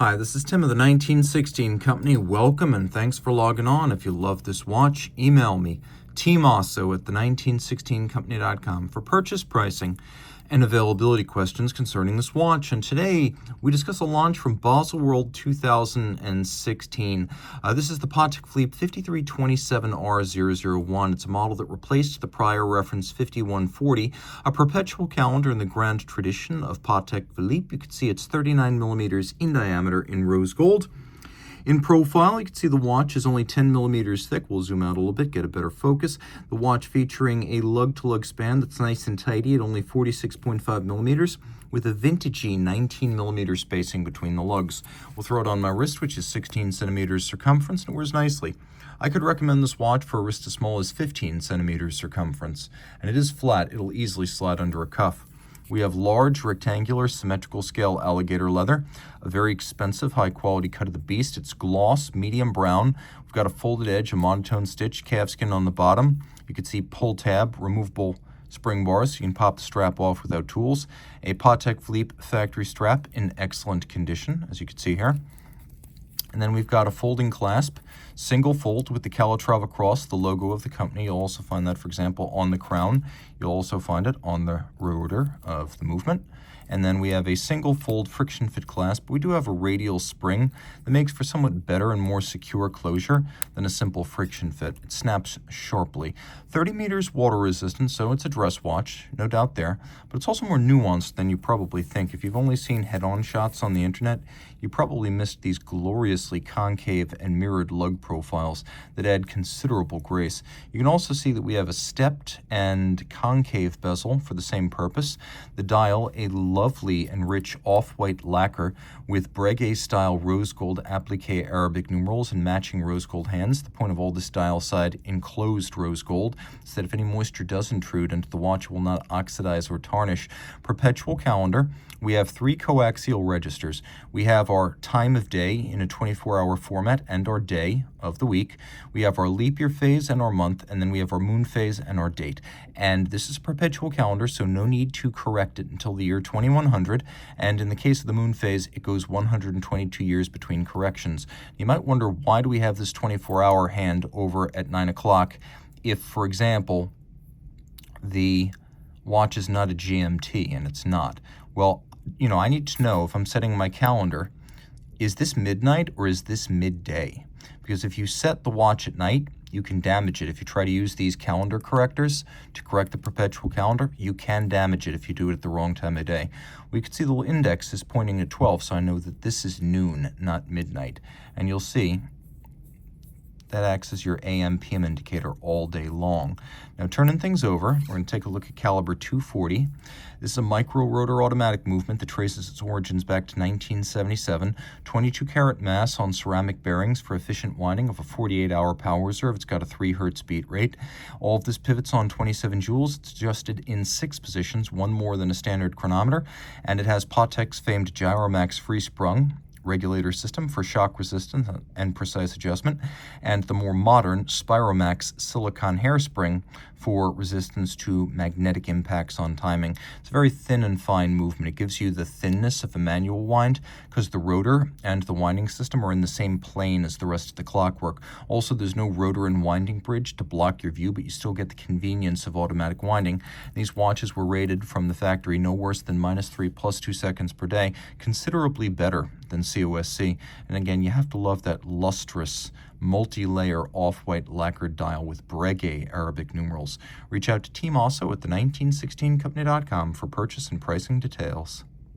Hi, this is Tim of the 1916 Company. Welcome and thanks for logging on. If you love this watch, email me, Team Mosso at the1916company.com for purchase pricing and availability questions concerning this watch. And today we discuss a launch from Baselworld 2016. This is the Patek Philippe 5327R-001. It's a model that replaced the prior reference 5140, a perpetual calendar in the grand tradition of Patek Philippe. You can see it's 39 millimeters in diameter in rose gold. In profile, you can see the watch is only 10 millimeters thick. We'll zoom out a little bit, get a better focus. The watch featuring a lug-to-lug span that's nice and tidy at only 46.5 millimeters with a vintagey 19 millimeter spacing between the lugs. We'll throw it on my wrist, which is 16 centimeters circumference, and it wears nicely. I could recommend this watch for a wrist as small as 15 centimeters circumference, and it is flat. It'll easily slide under a cuff. We have large, rectangular, symmetrical scale alligator leather, a very expensive, high-quality cut of the beast. It's gloss, medium brown. We've got a folded edge, a monotone stitch, calfskin on the bottom. You can see pull tab, removable spring bars. You can pop the strap off without tools. A Patek Philippe factory strap in excellent condition, as you can see here. And then we've got a folding clasp, single fold with the Calatrava Cross, the logo of the company. You'll also find that, for example, on the crown. You'll also find it on the rotor of the movement. And then we have a single fold friction fit clasp. We do have a radial spring that makes for somewhat better and more secure closure than a simple friction fit. It snaps sharply. 30 meters water resistant, so it's a dress watch, no doubt there, but it's also more nuanced than you probably think. If you've only seen head-on shots on the internet, you probably missed these gloriously concave and mirrored lug profiles that add considerable grace. You can also see that we have a stepped and concave bezel for the same purpose. The dial, a lovely and rich off-white lacquer with Breguet-style rose gold applique Arabic numerals and matching rose gold hands. The point of all this dial side enclosed rose gold, so that if any moisture does intrude into the watch, it will not oxidize or tarnish. Perpetual calendar. We have 3 coaxial registers. We have our time of day in a 24-hour format and our day of the week. We have our leap year phase and our month, and then we have our moon phase and our date. And this is a perpetual calendar, so no need to correct it until the year 2100. And in the case of the moon phase, it goes 122 years between corrections. You might wonder, why do we have this 24-hour hand over at 9 o'clock if, for example, the watch is not a GMT, and it's not? Well, I need to know, if I'm setting my calendar, is this midnight or is this midday? Because if you set the watch at night, you can damage it. If you try to use these calendar correctors to correct the perpetual calendar, you can damage it if you do it at the wrong time of day. We can see the little index is pointing at 12, so I know that this is noon, not midnight. And you'll see that acts as your AM/PM indicator all day long. Now, turning things over, we're going to take a look at caliber 240. This is a micro-rotor automatic movement that traces its origins back to 1977. 22-karat mass on ceramic bearings for efficient winding of a 48-hour power reserve. It's got a 3 hertz beat rate. All of this pivots on 27 joules. It's adjusted in 6 positions, one more than a standard chronometer. And it has Patek's famed Gyromax free-sprung regulator system for shock resistance and precise adjustment, and the more modern Spiromax silicon hairspring for resistance to magnetic impacts on timing. It's a very thin and fine movement. It gives you the thinness of a manual wind because the rotor and the winding system are in the same plane as the rest of the clockwork. Also, there's no rotor and winding bridge to block your view, but you still get the convenience of automatic winding. These watches were rated from the factory no worse than -3 + 2 seconds per day, considerably better than COSC. And again, you have to love that lustrous, multi-layer off-white lacquered dial with Breguet Arabic numerals. Reach out to Team Mosso at the1916company.com for purchase and pricing details.